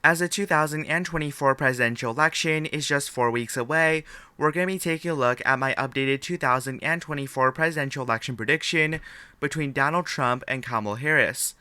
As the 2024 presidential election is just 4 weeks away, we're going to be taking a look at my updated 2024 presidential election prediction between Donald Trump and Kamala Harris.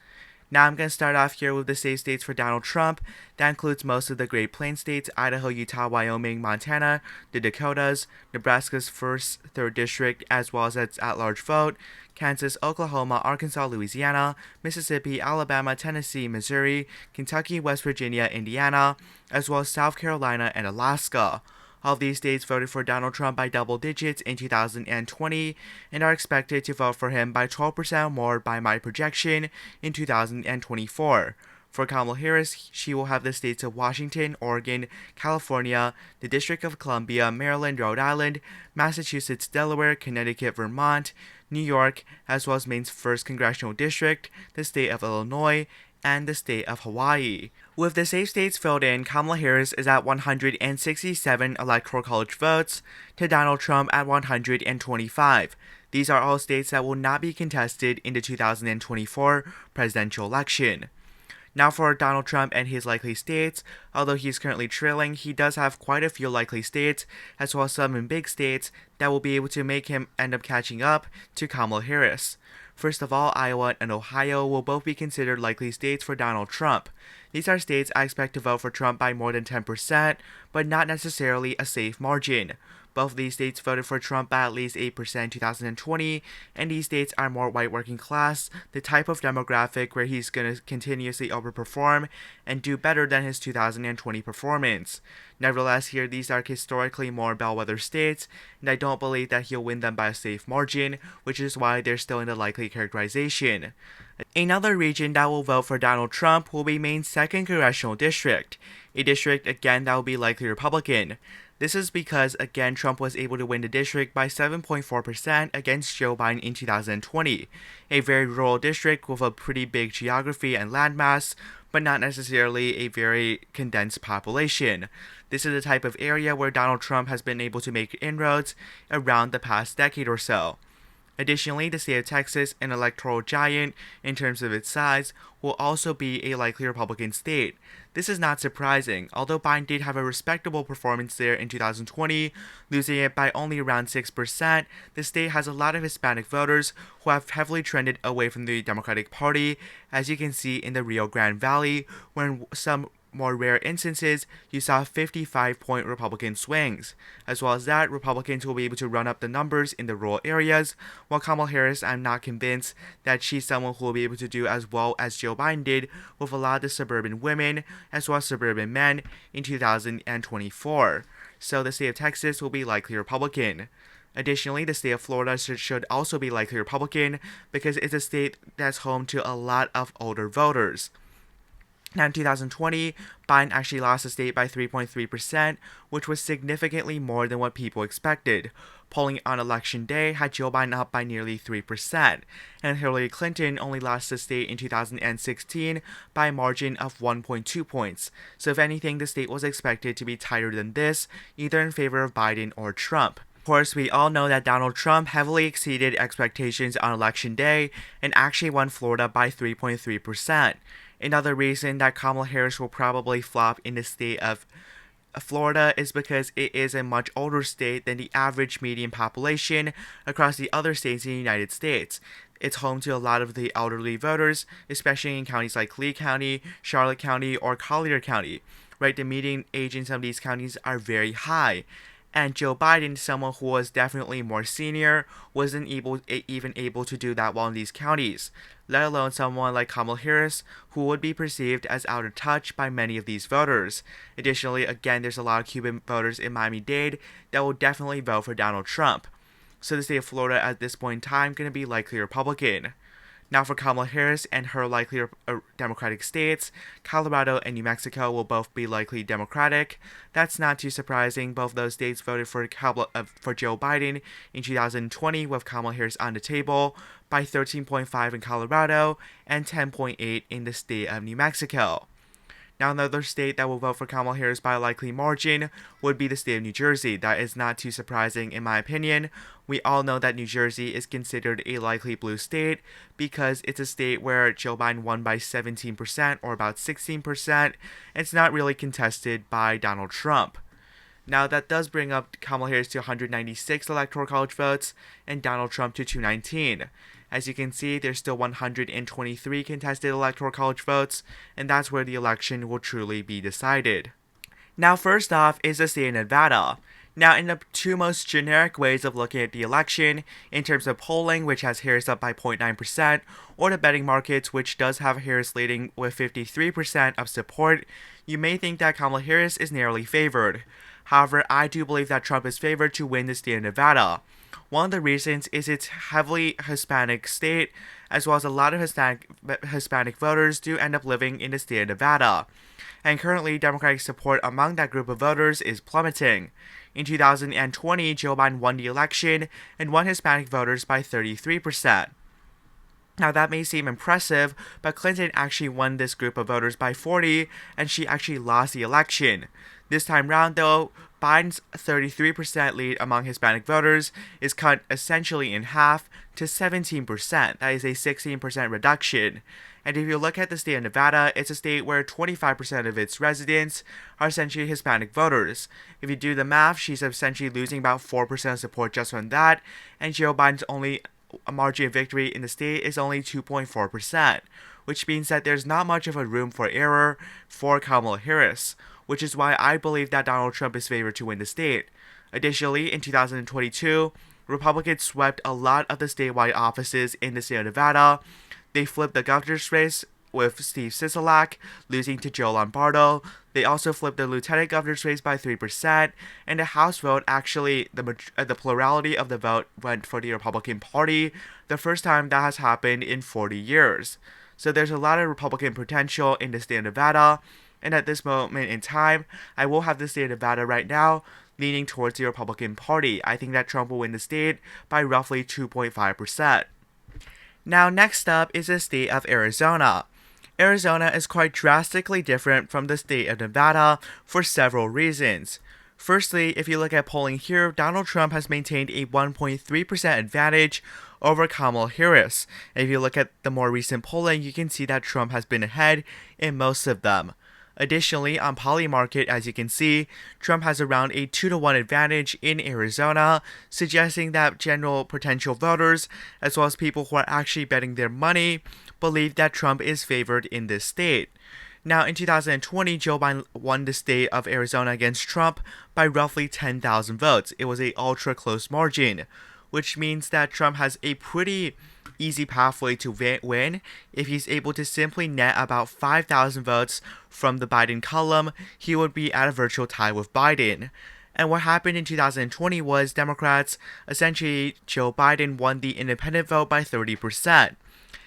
Now I'm going to start off here with the safe states for Donald Trump. That includes most of the Great Plains states: Idaho, Utah, Wyoming, Montana, the Dakotas, Nebraska's 1st, 3rd district, as well as its at-large vote, Kansas, Oklahoma, Arkansas, Louisiana, Mississippi, Alabama, Tennessee, Missouri, Kentucky, West Virginia, Indiana, as well as South Carolina and Alaska. All of these states voted for Donald Trump by double digits in 2020 and are expected to vote for him by 12% more by my projection in 2024. For Kamala Harris, she will have the states of Washington, Oregon, California, the District of Columbia, Maryland, Rhode Island, Massachusetts, Delaware, Connecticut, Vermont, New York, as well as Maine's 1st Congressional District, the state of Illinois, and the state of Hawaii. With the safe states filled in, Kamala Harris is at 167 Electoral College votes to Donald Trump at 125. These are all states that will not be contested in the 2024 presidential election. Now for Donald Trump and his likely states, although he's currently trailing, he does have quite a few likely states, as well as some in big states, that will be able to make him end up catching up to Kamala Harris. First of all, Iowa and Ohio will both be considered likely states for Donald Trump. These are states I expect to vote for Trump by more than 10%, but not necessarily a safe margin. Both of these states voted for Trump by at least 8% in 2020, and these states are more white working class, the type of demographic where he's going to continuously overperform and do better than his 2020 performance. Nevertheless, here these are historically more bellwether states, and I don't believe that he'll win them by a safe margin, which is why they're still in the likely characterization. Another region that will vote for Donald Trump will be Maine's 2nd Congressional District, a district again that will be likely Republican. This is because, again, Trump was able to win the district by 7.4% against Joe Biden in 2020, a very rural district with a pretty big geography and landmass, but not necessarily a very condensed population. This is the type of area where Donald Trump has been able to make inroads around the past decade or so. Additionally, the state of Texas, an electoral giant in terms of its size, will also be a likely Republican state. This is not surprising, although Biden did have a respectable performance there in 2020, losing it by only around 6%. The state has a lot of Hispanic voters who have heavily trended away from the Democratic Party, as you can see in the Rio Grande Valley, where in some more rare instances, you saw 55-point Republican swings. As well as that, Republicans will be able to run up the numbers in the rural areas, while Kamala Harris, I'm not convinced that she's someone who will be able to do as well as Joe Biden did with a lot of the suburban women, as well as suburban men in 2024. So the state of Texas will be likely Republican. Additionally, the state of Florida should also be likely Republican because it's a state that's home to a lot of older voters. Now in 2020, Biden actually lost the state by 3.3%, which was significantly more than what people expected. Polling on election day had Joe Biden up by nearly 3%, and Hillary Clinton only lost the state in 2016 by a margin of 1.2 points. So if anything, the state was expected to be tighter than this, either in favor of Biden or Trump. Of course, we all know that Donald Trump heavily exceeded expectations on election day and actually won Florida by 3.3%. Another reason that Kamala Harris will probably flop in the state of Florida is because it is a much older state than the average median population across the other states in the United States. It's home to a lot of the elderly voters, especially in counties like Lee County, Charlotte County, or Collier County. Right, the median age in some of these counties are very high. And Joe Biden, someone who was definitely more senior, wasn't even able to do that well in these counties, let alone someone like Kamala Harris, who would be perceived as out of touch by many of these voters. Additionally, again, there's a lot of Cuban voters in Miami-Dade that will definitely vote for Donald Trump. So the state of Florida at this point in time going to be likely Republican. Now for Kamala Harris and her likely Democratic states, Colorado and New Mexico will both be likely Democratic. That's not too surprising. Both those states voted for Joe Biden in 2020 with Kamala Harris on the table by 13.5 in Colorado and 10.8 in the state of New Mexico. Now, another state that will vote for Kamala Harris by a likely margin would be the state of New Jersey. That is not too surprising in my opinion. We all know that New Jersey is considered a likely blue state because it's a state where Joe Biden won by 17% or about 16%. It's not really contested by Donald Trump. Now, that does bring up Kamala Harris to 196 Electoral College votes and Donald Trump to 219. As you can see, there's still 123 contested Electoral College votes, and that's where the election will truly be decided. Now, first off is the state of Nevada. Now, in the two most generic ways of looking at the election, in terms of polling, which has Harris up by 0.9%, or the betting markets, which does have Harris leading with 53% of support, you may think that Kamala Harris is narrowly favored. However, I do believe that Trump is favored to win the state of Nevada. One of the reasons is its heavily Hispanic state, as well as a lot of Hispanic voters do end up living in the state of Nevada. And currently, Democratic support among that group of voters is plummeting. In 2020, Joe Biden won the election and won Hispanic voters by 33%. Now, that may seem impressive, but Clinton actually won this group of voters by 40, and she actually lost the election. This time round, though, Biden's 33% lead among Hispanic voters is cut essentially in half to 17%. That is a 16% reduction. And if you look at the state of Nevada, it's a state where 25% of its residents are essentially Hispanic voters. If you do the math, she's essentially losing about 4% of support just from that, and Joe Biden's only margin of victory in the state is only 2.4%, which means that there's not much of a room for error for Kamala Harris, which is why I believe that Donald Trump is favored to win the state. Additionally, in 2022, Republicans swept a lot of the statewide offices in the state of Nevada. They flipped the governor's race with Steve Sisolak losing to Joe Lombardo. They also flipped the lieutenant governor's race by 3%, and the House vote actually, the plurality of the vote went for the Republican Party, the first time that has happened in 40 years. So there's a lot of Republican potential in the state of Nevada, and at this moment in time, I will have the state of Nevada right now leaning towards the Republican Party. I think that Trump will win the state by roughly 2.5%. Now, next up is the state of Arizona. Arizona is quite drastically different from the state of Nevada for several reasons. Firstly, if you look at polling here, Donald Trump has maintained a 1.3% advantage over Kamala Harris. And if you look at the more recent polling, you can see that Trump has been ahead in most of them. Additionally, on Polymarket, as you can see, Trump has around a 2-to-1 advantage in Arizona, suggesting that general potential voters, as well as people who are actually betting their money, believe that Trump is favored in this state. Now, in 2020, Joe Biden won the state of Arizona against Trump by roughly 10,000 votes. It was an ultra-close margin, which means that Trump has a pretty easy pathway to win. If he's able to simply net about 5,000 votes from the Biden column, he would be at a virtual tie with Biden. And what happened in 2020 was Democrats, essentially Joe Biden won the independent vote by 30%.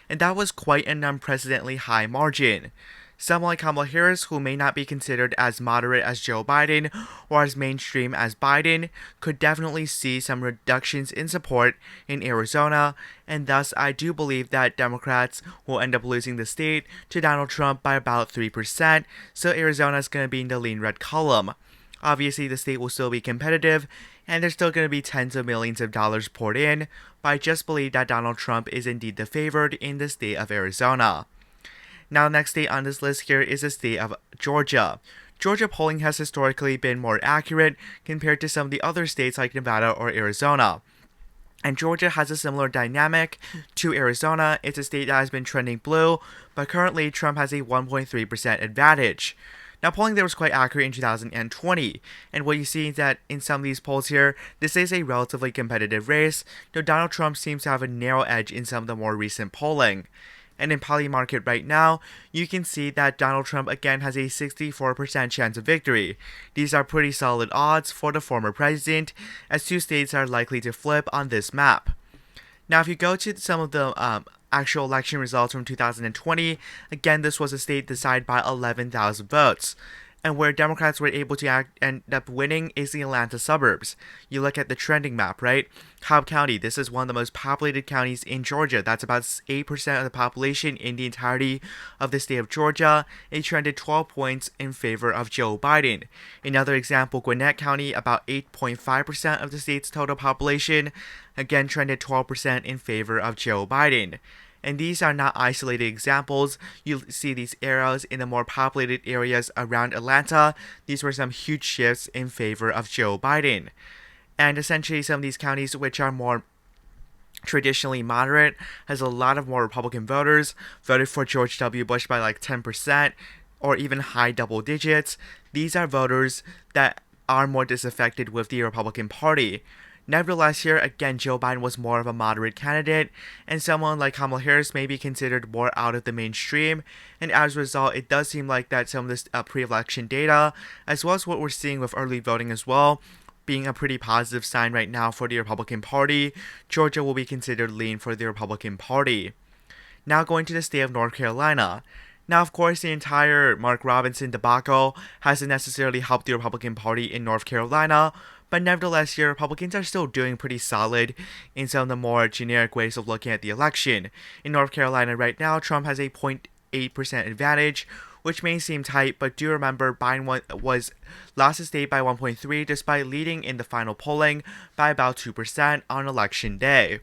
And that was quite an unprecedentedly high margin. Someone like Kamala Harris, who may not be considered as moderate as Joe Biden or as mainstream as Biden, could definitely see some reductions in support in Arizona, and thus I do believe that Democrats will end up losing the state to Donald Trump by about 3%, so Arizona is going to be in the lean red column. Obviously, the state will still be competitive, and there's still going to be tens of millions of dollars poured in, but I just believe that Donald Trump is indeed the favored in the state of Arizona. Now, the next state on this list here is the state of Georgia. Georgia polling has historically been more accurate compared to some of the other states like Nevada or Arizona. And Georgia has a similar dynamic to Arizona. It's a state that has been trending blue, but currently Trump has a 1.3% advantage. Now, polling there was quite accurate in 2020, and what you see is that in some of these polls here, this is a relatively competitive race, though Donald Trump seems to have a narrow edge in some of the more recent polling. And in Polymarket right now, you can see that Donald Trump again has a 64% chance of victory. These are pretty solid odds for the former president, as two states are likely to flip on this map. Now, if you go to some of the actual election results from 2020, again, this was a state decided by 11,000 votes. And where Democrats were able to end up winning is the Atlanta suburbs. You look at the trending map, right? Cobb County, this is one of the most populated counties in Georgia. That's about 8% of the population in the entirety of the state of Georgia. It trended 12 points in favor of Joe Biden. Another example, Gwinnett County, about 8.5% of the state's total population, again trended 12% in favor of Joe Biden. And these are not isolated examples. You see these arrows in the more populated areas around Atlanta. These were some huge shifts in favor of Joe Biden. And essentially some of these counties which are more traditionally moderate has a lot of more Republican voters, voted for George W. Bush by like 10% or even high double digits. These are voters that are more disaffected with the Republican Party. Nevertheless, here again, Joe Biden was more of a moderate candidate, and someone like Kamala Harris may be considered more out of the mainstream. And as a result, it does seem like that some of this pre-election data, as well as what we're seeing with early voting as well, being a pretty positive sign right now for the Republican Party, Georgia will be considered lean for the Republican Party. Now going to the state of North Carolina. Now, of course, the entire Mark Robinson debacle hasn't necessarily helped the Republican Party in North Carolina, but nevertheless, here, Republicans are still doing pretty solid in some of the more generic ways of looking at the election. In North Carolina right now, Trump has a 0.8% advantage, which may seem tight, but do remember Biden lost the state by 1.3 despite leading in the final polling by about 2% on election day.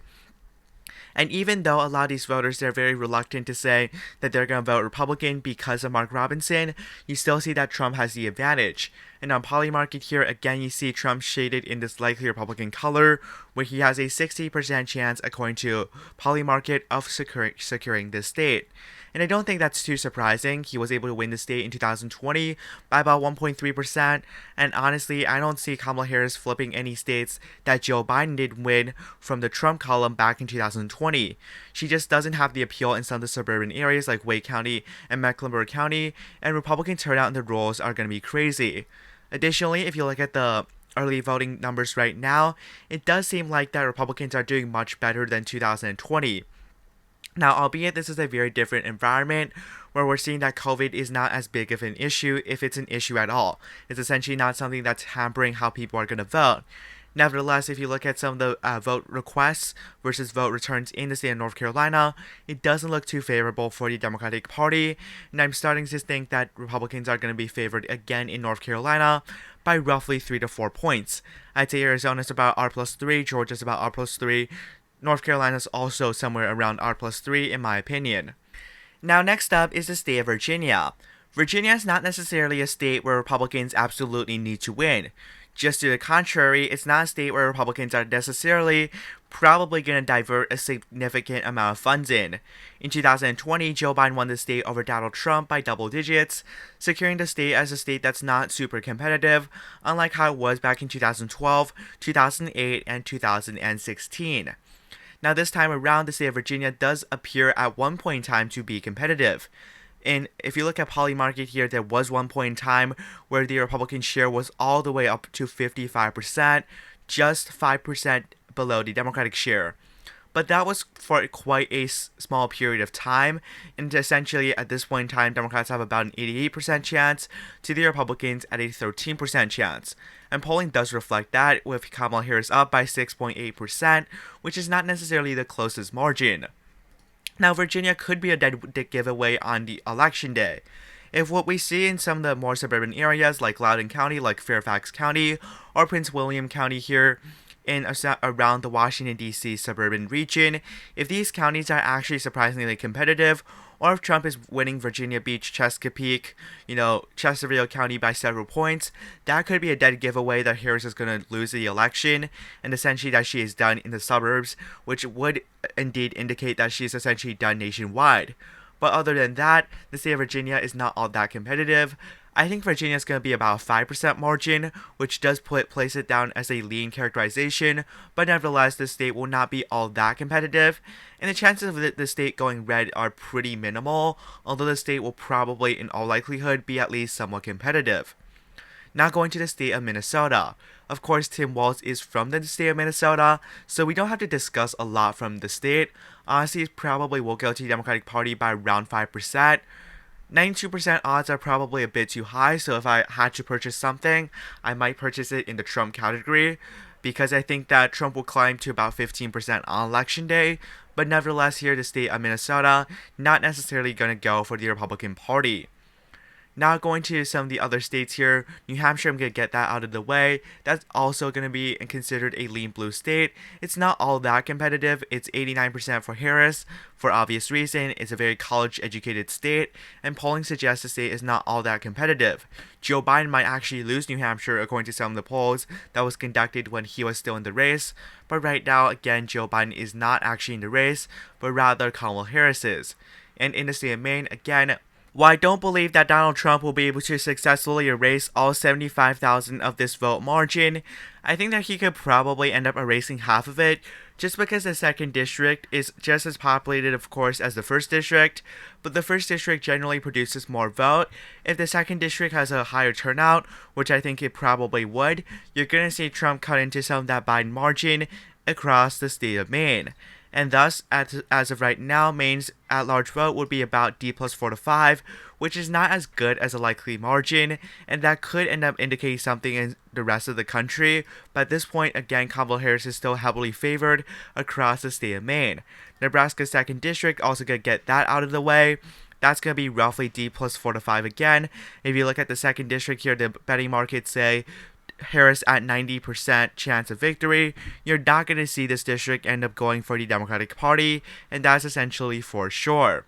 And even though a lot of these voters, they're very reluctant to say that they're going to vote Republican because of Mark Robinson, you still see that Trump has the advantage. And on Polymarket here, again, you see Trump shaded in this likely Republican color, where he has a 60% chance, according to Polymarket, of securing this state. And I don't think that's too surprising. He was able to win the state in 2020 by about 1.3%. And honestly, I don't see Kamala Harris flipping any states that Joe Biden did win from the Trump column back in 2020. She just doesn't have the appeal in some of the suburban areas like Wake County and Mecklenburg County. And Republican turnout in the rolls are going to be crazy. Additionally, if you look at the early voting numbers right now, it does seem like that Republicans are doing much better than 2020. Now, albeit this is a very different environment where we're seeing that COVID is not as big of an issue, if it's an issue at all. It's essentially not something that's hampering how people are going to vote. Nevertheless, if you look at some of the vote requests versus vote returns in the state of North Carolina, it doesn't look too favorable for the Democratic Party, and I'm starting to think that Republicans are going to be favored again in North Carolina by roughly 3 to 4 points. I'd say Arizona's about R+3, Georgia's about R+3, North Carolina's also somewhere around R+3 in my opinion. Now next up is the state of Virginia. Virginia is not necessarily a state where Republicans absolutely need to win. Just to the contrary, it's not a state where Republicans are necessarily probably going to divert a significant amount of funds in. In 2020, Joe Biden won the state over Donald Trump by double digits, securing the state as a state that's not super competitive, unlike how it was back in 2012, 2008, and 2016. Now this time around, the state of Virginia does appear at one point in time to be competitive. And if you look at Polymarket here, there was one point in time where the Republican share was all the way up to 55%, just 5% below the Democratic share. But that was for quite a small period of time, and essentially at this point in time, Democrats have about an 88% chance to the Republicans at a 13% chance. And polling does reflect that, with Kamala Harris up by 6.8%, which is not necessarily the closest margin. Now, Virginia could be a dead giveaway on the election day. If what we see in some of the more suburban areas like Loudoun County, like Fairfax County, or Prince William County here, in around the Washington, D.C. suburban region, if these counties are actually surprisingly competitive, or if Trump is winning Virginia Beach, Chesapeake, Chesterfield County by several points, that could be a dead giveaway that Harris is going to lose the election, and essentially that she is done in the suburbs, which would indeed indicate that she is essentially done nationwide. But other than that, the state of Virginia is not all that competitive. I think Virginia is going to be about a 5% margin, which does place it down as a lean characterization, but nevertheless, the state will not be all that competitive, and the chances of the state going red are pretty minimal, although the state will probably, in all likelihood, be at least somewhat competitive. Now going to the state of Minnesota. Of course, Tim Walz is from the state of Minnesota, so we don't have to discuss a lot from the state. Honestly, it probably will go to the Democratic Party by around 5%. 92% odds are probably a bit too high, so if I had to purchase something, I might purchase it in the Trump category because I think that Trump will climb to about 15% on election day, but nevertheless, here the state of Minnesota, not necessarily going to go for the Republican Party. Now going to some of the other states here, New Hampshire, I'm going to get that out of the way. That's also going to be considered a lean blue state. It's not all that competitive. It's 89% for Harris. For obvious reason, it's a very college-educated state, and polling suggests the state is not all that competitive. Joe Biden might actually lose New Hampshire according to some of the polls that was conducted when he was still in the race, but right now, again, Joe Biden is not actually in the race, but rather Kamala Harris is. And in the state of Maine, again, while I don't believe that Donald Trump will be able to successfully erase all 75,000 of this vote margin, I think that he could probably end up erasing half of it, just because the 2nd district is just as populated, of course, as the 1st district, but the 1st district generally produces more vote. If the 2nd district has a higher turnout, which I think it probably would, you're going to see Trump cut into some of that Biden margin across the state of Maine. And thus, as of right now, Maine's at-large vote would be about D plus 4 to 5, which is not as good as a likely margin, and that could end up indicating something in the rest of the country, but at this point, again, Kamala Harris is still heavily favored across the state of Maine. Nebraska's 2nd district, also going to get that out of the way. That's going to be roughly D plus 4 to 5 again. If you look at the 2nd district here, the betting markets say Harris at 90% chance of victory, you're not going to see this district end up going for the Democratic Party, and that's essentially for sure.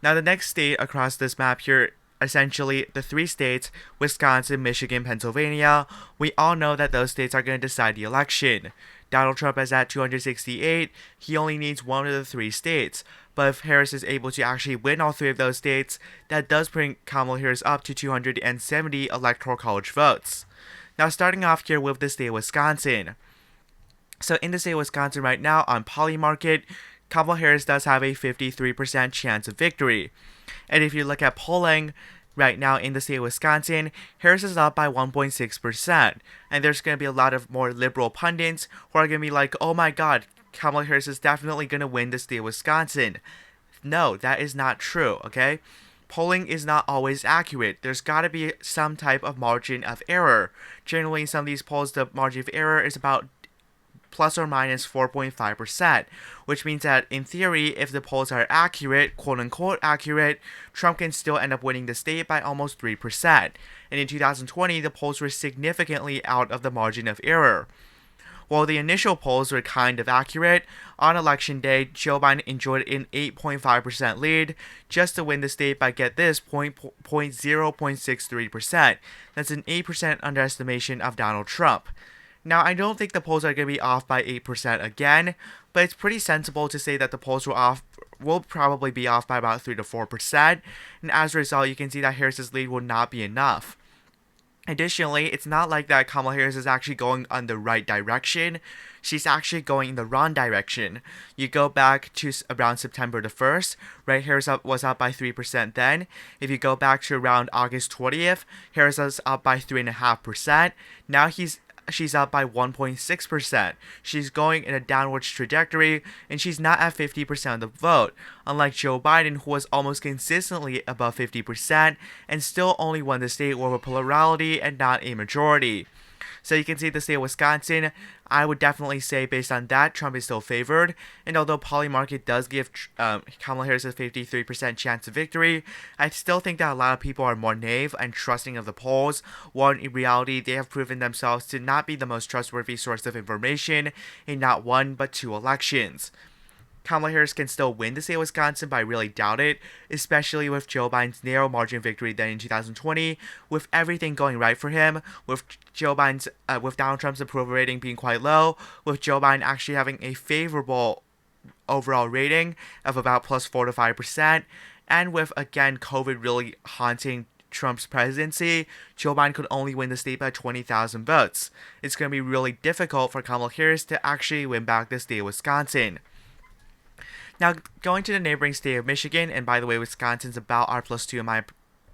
Now, the next state across this map here, essentially the 3 states, Wisconsin, Michigan, Pennsylvania, we all know that those states are going to decide the election. Donald Trump is at 268, he only needs one of the 3 states. But if Harris is able to actually win all 3 of those states, that does bring Kamala Harris up to 270 electoral college votes. Now, starting off here with the state of Wisconsin. So in the state of Wisconsin right now, on Polymarket, Kamala Harris does have a 53% chance of victory. And if you look at polling right now in the state of Wisconsin, Harris is up by 1.6%. And there's going to be a lot of more liberal pundits who are going to be like, oh my god, Kamala Harris is definitely going to win the state of Wisconsin. No, that is not true, okay? Polling is not always accurate. There's got to be some type of margin of error. Generally, in some of these polls, the margin of error is about plus or minus 4.5%, which means that in theory, if the polls are accurate, quote unquote accurate, Trump can still end up winning the state by almost 3%. And in 2020, the polls were significantly out of the margin of error. While the initial polls were kind of accurate, on election day, Joe Biden enjoyed an 8.5% lead just to win the state by, get this, 0.63%. That's an 8% underestimation of Donald Trump. Now, I don't think the polls are going to be off by 8% again, but it's pretty sensible to say that the polls will probably be off by about 3 to 4%, and as a result, you can see that Harris's lead will not be enough. Additionally, it's not like that Kamala Harris is actually going in the right direction. She's actually going in the wrong direction. You go back to around September the 1st, right? Harris was up by 3% then. If you go back to around August 20th, Harris was up by 3.5%. Now she's up by 1.6%. She's going in a downwards trajectory, and she's not at 50% of the vote, unlike Joe Biden, who was almost consistently above 50% and still only won the state with a plurality and not a majority. So you can see the state of Wisconsin, I would definitely say based on that, Trump is still favored. And although Polymarket does give Kamala Harris a 53% chance of victory, I still think that a lot of people are more naive and trusting of the polls, while in reality, they have proven themselves to not be the most trustworthy source of information in not 1 but 2 elections. Kamala Harris can still win the state of Wisconsin, but I really doubt it, especially with Joe Biden's narrow margin victory then in 2020, with everything going right for him, with with Donald Trump's approval rating being quite low, with Joe Biden actually having a favorable overall rating of about plus 4 to 5%, and with, again, COVID really haunting Trump's presidency, Joe Biden could only win the state by 20,000 votes. It's going to be really difficult for Kamala Harris to actually win back the state of Wisconsin. Now, going to the neighboring state of Michigan, and by the way, Wisconsin's about R+2 in my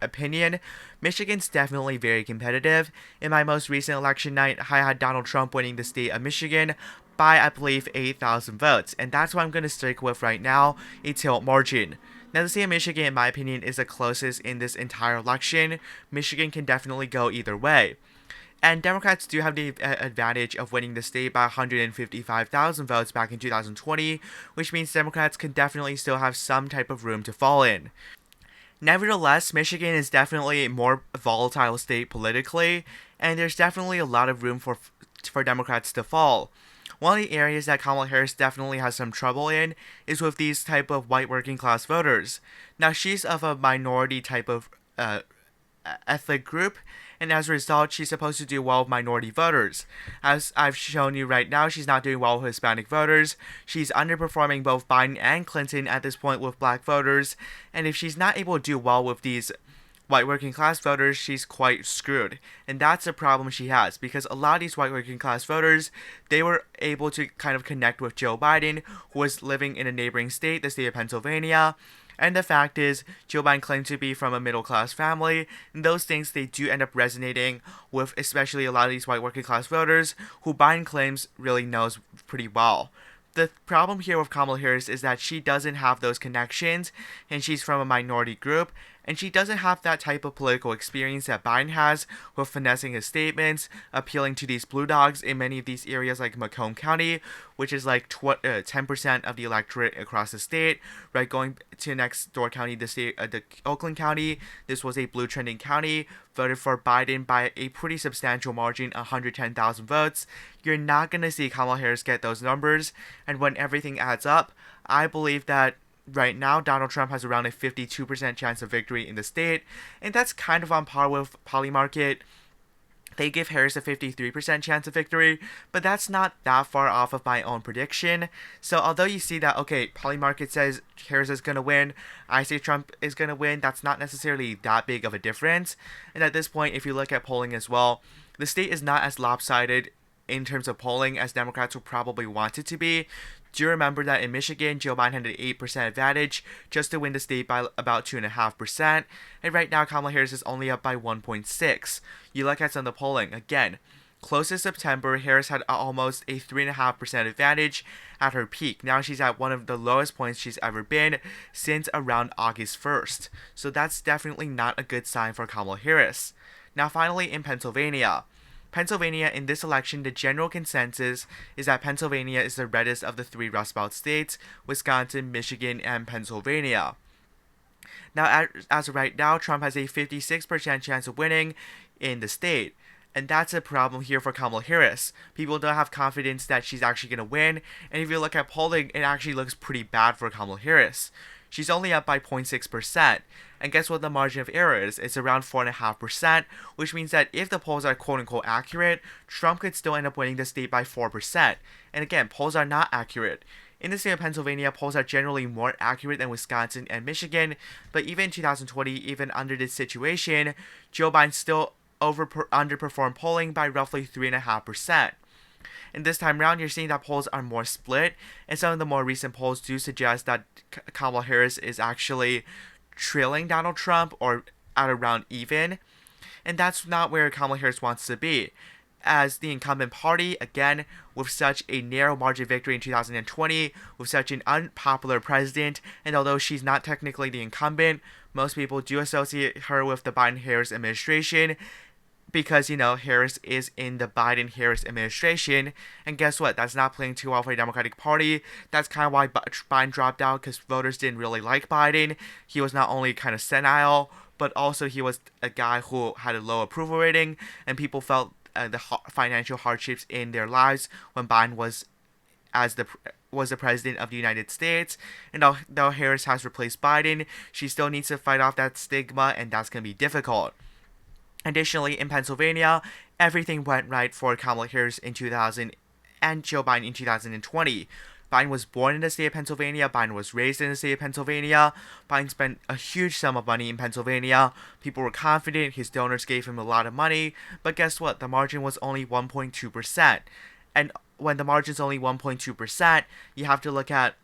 opinion. Michigan's definitely very competitive. In my most recent election night, I had Donald Trump winning the state of Michigan by, I believe, 8,000 votes, and that's what I'm going to stick with right now, a tilt margin. Now, the state of Michigan, in my opinion, is the closest in this entire election. Michigan can definitely go either way. And Democrats do have the advantage of winning the state by 155,000 votes back in 2020, which means Democrats can definitely still have some type of room to fall in. Nevertheless, Michigan is definitely a more volatile state politically, and there's definitely a lot of room for Democrats to fall. One of the areas that Kamala Harris definitely has some trouble in is with these type of white working class voters. Now, she's of a minority type of ethnic group, and as a result, she's supposed to do well with minority voters. As I've shown you right now, she's not doing well with Hispanic voters. She's underperforming both Biden and Clinton at this point with black voters, and if she's not able to do well with these white working class voters, she's quite screwed. And that's a problem she has, because a lot of these white working class voters, they were able to kind of connect with Joe Biden, who was living in a neighboring state, the state of Pennsylvania. And the fact is, Joe Biden claimed to be from a middle-class family, and those things, they do end up resonating with especially a lot of these white working-class voters, who Biden claims really knows pretty well. The problem here with Kamala Harris is that she doesn't have those connections, and she's from a minority group, and she doesn't have that type of political experience that Biden has with finessing his statements, appealing to these blue dogs in many of these areas like Macomb County, which is like 10% of the electorate across the state, right? Going to next door county, the Oakland County, this was a blue trending county, voted for Biden by a pretty substantial margin, 110,000 votes. You're not going to see Kamala Harris get those numbers, and when everything adds up, I believe that right now, Donald Trump has around a 52% chance of victory in the state, and that's kind of on par with Polymarket. They give Harris a 53% chance of victory, but that's not that far off of my own prediction. So although you see that, okay, Polymarket says Harris is going to win, I say Trump is going to win, that's not necessarily that big of a difference. And at this point, if you look at polling as well, the state is not as lopsided in terms of polling as Democrats would probably want it to be. Do you remember that in Michigan, Joe Biden had an 8% advantage just to win the state by about 2.5%, and right now Kamala Harris is only up by 1.6. You look at some of the polling, again, close to September, Harris had almost a 3.5% advantage at her peak. Now she's at one of the lowest points she's ever been since around August 1st. So that's definitely not a good sign for Kamala Harris. Now finally in Pennsylvania, in this election, the general consensus is that Pennsylvania is the reddest of the three Rust Belt states, Wisconsin, Michigan, and Pennsylvania. Now, as of right now, Trump has a 56% chance of winning in the state. And that's a problem here for Kamala Harris. People don't have confidence that she's actually going to win. And if you look at polling, it actually looks pretty bad for Kamala Harris. She's only up by 0.6%. And guess what the margin of error is? It's around 4.5%, which means that if the polls are quote-unquote accurate, Trump could still end up winning the state by 4%. And again, polls are not accurate. In the state of Pennsylvania, polls are generally more accurate than Wisconsin and Michigan, but even in 2020, even under this situation, Joe Biden still underperformed polling by roughly 3.5%. And this time around, you're seeing that polls are more split, and some of the more recent polls do suggest that Kamala Harris is actually trailing Donald Trump or at around even, and that's not where Kamala Harris wants to be. As the incumbent party, again, with such a narrow margin of victory in 2020, with such an unpopular president, and although she's not technically the incumbent, most people do associate her with the Biden-Harris administration, because, Harris is in the Biden-Harris administration, and guess what? That's not playing too well for the Democratic Party. That's kind of why Biden dropped out, because voters didn't really like Biden. He was not only kind of senile, but also he was a guy who had a low approval rating, and people felt the financial hardships in their lives when Biden was the president of the United States. And though Harris has replaced Biden, she still needs to fight off that stigma, and that's going to be difficult. Additionally, in Pennsylvania, everything went right for Kamala Harris in 2000 and Joe Biden in 2020. Biden was born in the state of Pennsylvania. Biden was raised in the state of Pennsylvania. Biden spent a huge sum of money in Pennsylvania. People were confident. His donors gave him a lot of money. But guess what? The margin was only 1.2%. And when the margin's only 1.2%, you have to look at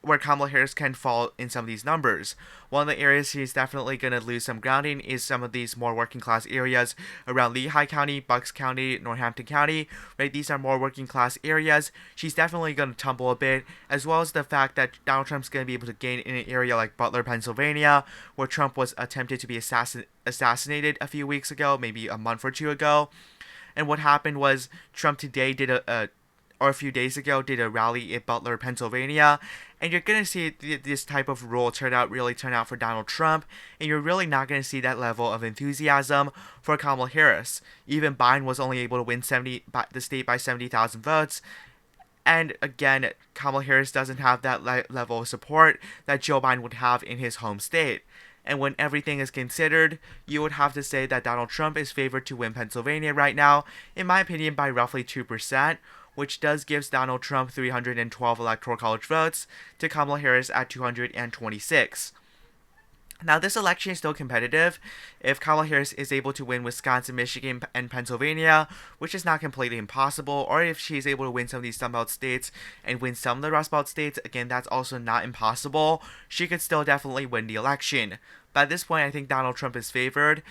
where Kamala Harris can fall in some of these numbers. One of the areas she's definitely going to lose some grounding is some of these more working class areas around Lehigh County, Bucks County, Northampton County, right? These are more working class areas. She's definitely going to tumble a bit, as well as the fact that Donald Trump's going to be able to gain in an area like Butler, Pennsylvania, where Trump was attempted to be assassinated a few weeks ago, maybe a month or two ago. And what happened was Trump today did or a few days ago, did a rally in Butler, Pennsylvania, and you're going to see this type of rule turn out for Donald Trump, and you're really not going to see that level of enthusiasm for Kamala Harris. Even Biden was only able to win the state by 70,000 votes, and again, Kamala Harris doesn't have that level of support that Joe Biden would have in his home state. And when everything is considered, you would have to say that Donald Trump is favored to win Pennsylvania right now, in my opinion, by roughly 2%, which does give Donald Trump 312 electoral college votes to Kamala Harris at 226. Now, this election is still competitive. If Kamala Harris is able to win Wisconsin, Michigan, and Pennsylvania, which is not completely impossible, or if she's able to win some of these Sun Belt states and win some of the Rust Belt states, again, that's also not impossible. She could still definitely win the election. But at this point, I think Donald Trump is favored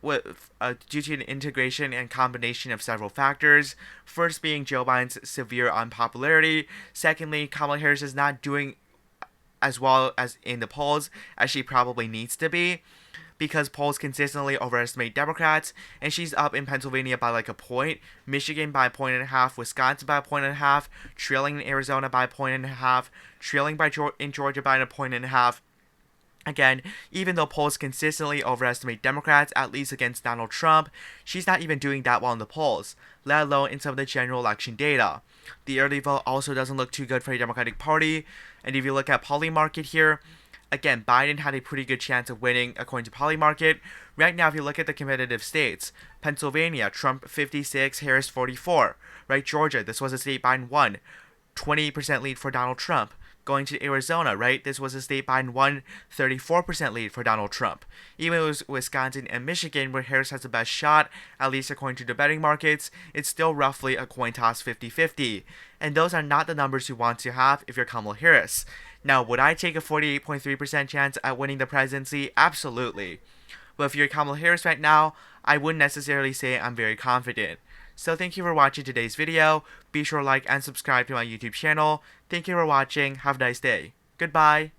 due to an integration and combination of several factors. First being Joe Biden's severe unpopularity. Secondly, Kamala Harris is not doing as well as in the polls as she probably needs to be, because polls consistently overestimate Democrats, and she's up in Pennsylvania by like a point, Michigan by 1.5 points, Wisconsin by 1.5 points, trailing in Arizona by 1.5 points, trailing in Georgia by 1.5 points. Again, even though polls consistently overestimate Democrats, at least against Donald Trump, she's not even doing that well in the polls, let alone in some of the general election data. The early vote also doesn't look too good for the Democratic Party, and if you look at Polymarket here, again, Biden had a pretty good chance of winning according to Polymarket. Right now, if you look at the competitive states, Pennsylvania, Trump 56, Harris 44, right? Georgia, this was a state Biden won, 20% lead for Donald Trump. Going to Arizona, right? This was a state Biden won, 34% lead for Donald Trump. Even with Wisconsin and Michigan, where Harris has the best shot, at least according to the betting markets, it's still roughly a coin toss 50-50. And those are not the numbers you want to have if you're Kamala Harris. Now, would I take a 48.3% chance at winning the presidency? Absolutely. But if you're Kamala Harris right now, I wouldn't necessarily say I'm very confident. So thank you for watching today's video. Be sure to like and subscribe to my YouTube channel. Thank you for watching. Have a nice day. Goodbye.